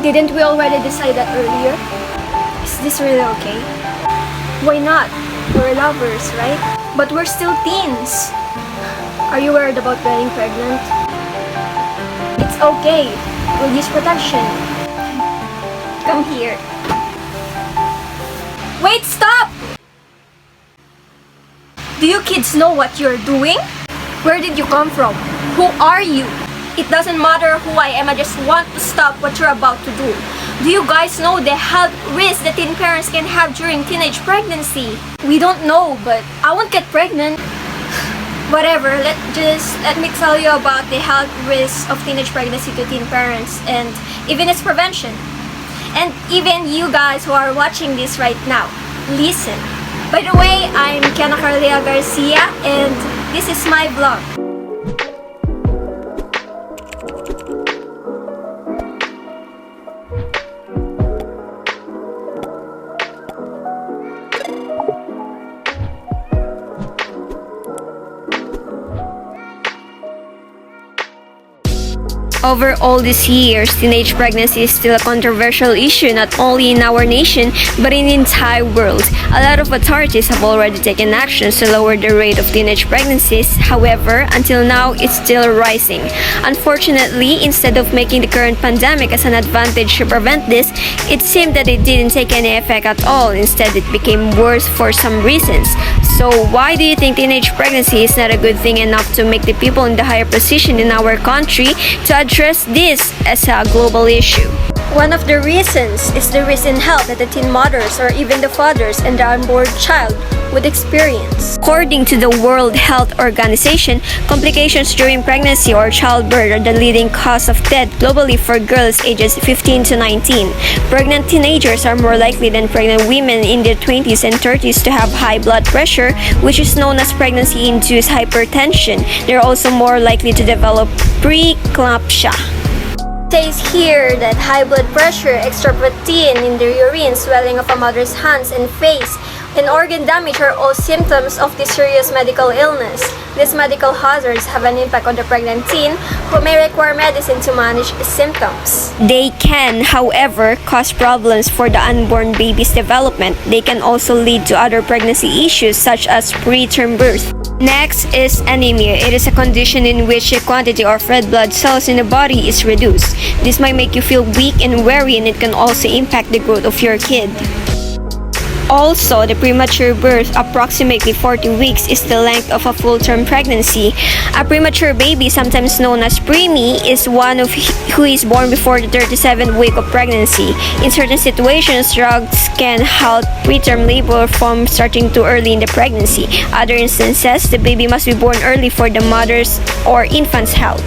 Didn't we already decide that earlier? Is this really okay? Why not? We're lovers, right? But we're still teens. Are you worried about getting pregnant? It's okay. We'll use protection. Come here. Wait, stop! Do you kids know what you're doing? Where did you come from? Who are you? It doesn't matter who I am, I just want to stop what you're about to do. Do you guys know the health risks that teen parents can have during teenage pregnancy? We don't know, but I won't get pregnant. Whatever, let me tell you about the health risks of teenage pregnancy to teen parents and even its prevention. And even you guys who are watching this right now, listen. By the way, I'm Keana Caroleah Garcia and this is my vlog. Over all these years, teenage pregnancy is still a controversial issue not only in our nation but in the entire world. A lot of authorities have already taken actions to lower the rate of teenage pregnancies. However, until now, it's still rising. Unfortunately, instead of making the current pandemic as an advantage to prevent this, it seemed that it didn't take any effect at all. Instead, it became worse for some reasons. So why do you think teenage pregnancy is not a good thing enough to make the people in the higher position in our country to address this as a global issue? One of the reasons is the risk in health that the teen mothers or even the fathers and the unborn child would experience. According to the World Health Organization, complications during pregnancy or childbirth are the leading cause of death globally for girls ages 15 to 19. Pregnant teenagers are more likely than pregnant women in their 20s and 30s to have high blood pressure, which is known as pregnancy-induced hypertension. They're also more likely to develop preeclampsia. It says here that high blood pressure, extra protein in the urine, swelling of a mother's hands and face, and organ damage are all symptoms of this serious medical illness. These medical hazards have an impact on the pregnant teen who may require medicine to manage symptoms. They can, however, cause problems for the unborn baby's development. They can also lead to other pregnancy issues such as preterm birth. Next is anemia. It is a condition in which the quantity of red blood cells in the body is reduced. This might make you feel weak and weary, and it can also impact the growth of your kid. Also, the premature birth, approximately 40 weeks, is the length of a full-term pregnancy. A premature baby, sometimes known as preemie, is one who is born before the 37th week of pregnancy. In certain situations, drugs can halt preterm labor from starting too early in the pregnancy. Other instances, the baby must be born early for the mother's or infant's health.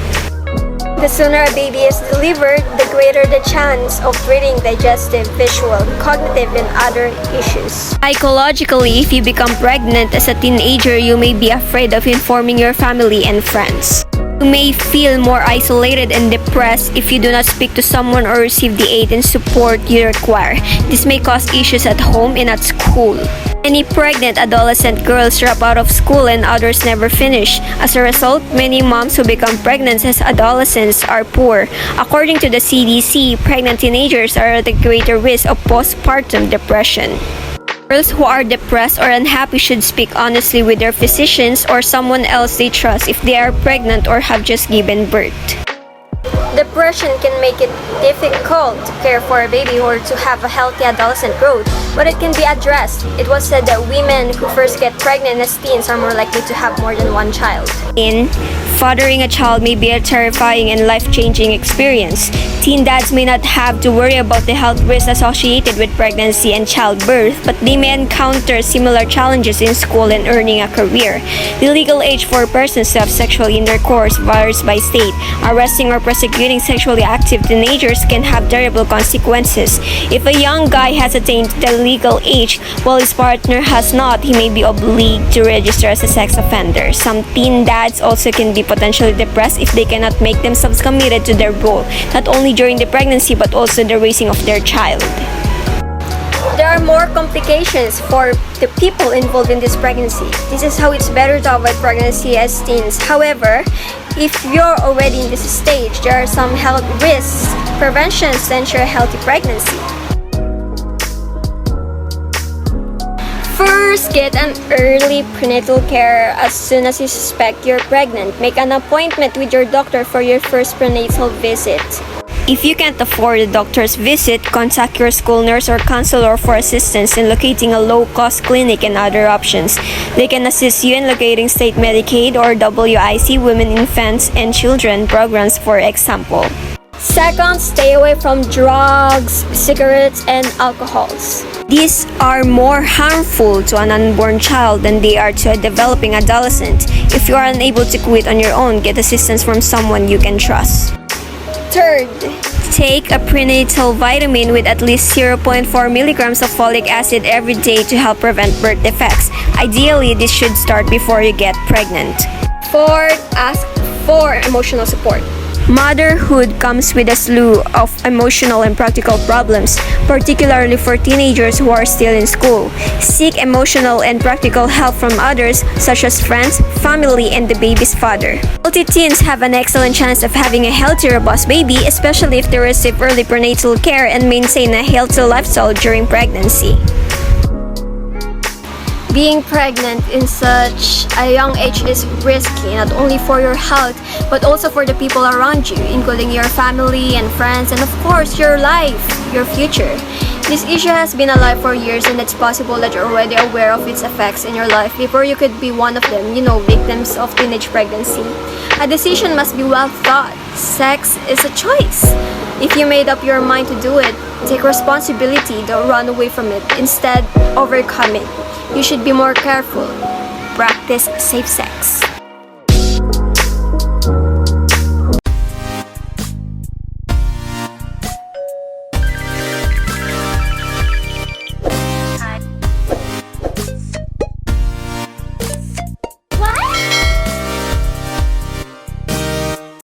The sooner a baby is delivered, the greater the chance of breathing, digestive, visual, cognitive, and other issues. Psychologically, if you become pregnant as a teenager, you may be afraid of informing your family and friends. You may feel more isolated and depressed if you do not speak to someone or receive the aid and support you require. This may cause issues at home and at school. Many pregnant adolescent girls drop out of school and others never finish. As a result, many moms who become pregnant as adolescents are poor. According to the CDC, pregnant teenagers are at a greater risk of postpartum depression. Girls who are depressed or unhappy should speak honestly with their physicians or someone else they trust if they are pregnant or have just given birth. Depression can make it difficult to care for a baby or to have a healthy adolescent growth, but it can be addressed. It was said that women who first get pregnant as teens are more likely to have more than one child. Fathering a child may be a terrifying and life-changing experience. Teen dads may not have to worry about the health risks associated with pregnancy and childbirth, but they may encounter similar challenges in school and earning a career. The legal age for persons to have sexual intercourse varies by state. Arresting or prosecuting sexually active teenagers can have terrible consequences. If a young guy has attained the legal age while his partner has not, he may be obliged to register as a sex offender. Some teen dads also can be potentially depressed if they cannot make themselves committed to their role, not only during the pregnancy but also the raising of their child. There are more complications for the people involved in this pregnancy. This is how it's better to avoid pregnancy as teens. However, if you're already in this stage, there are some health risks Preventions to ensure a healthy pregnancy. First, get an early prenatal care as soon as you suspect you're pregnant. Make an appointment with your doctor for your first prenatal visit. If you can't afford a doctor's visit, contact your school nurse or counselor for assistance in locating a low-cost clinic and other options. They can assist you in locating state Medicaid or WIC Women, Infants, and Children programs, for example. Second, stay away from drugs, cigarettes, and alcohols. These are more harmful to an unborn child than they are to a developing adolescent. If you are unable to quit on your own, get assistance from someone you can trust. Third, take a prenatal vitamin with at least 0.4 milligrams of folic acid every day to help prevent birth defects. Ideally, this should start before you get pregnant. Fourth, ask for emotional support. Motherhood comes with a slew of emotional and practical problems, particularly for teenagers who are still in school. Seek emotional and practical help from others, such as friends, family, and the baby's father. Healthy teens have an excellent chance of having a healthy, robust baby, especially if they receive early prenatal care and maintain a healthy lifestyle during pregnancy. Being pregnant in such a young age is risky, not only for your health, but also for the people around you, including your family and friends, and of course, your life, your future. This issue has been alive for years, and it's possible that you're already aware of its effects in your life before you could be one of them, victims of teenage pregnancy. A decision must be well thought. Sex is a choice. If you made up your mind to do it, take responsibility, don't run away from it. Instead, overcome it. You should be more careful. Practice safe sex.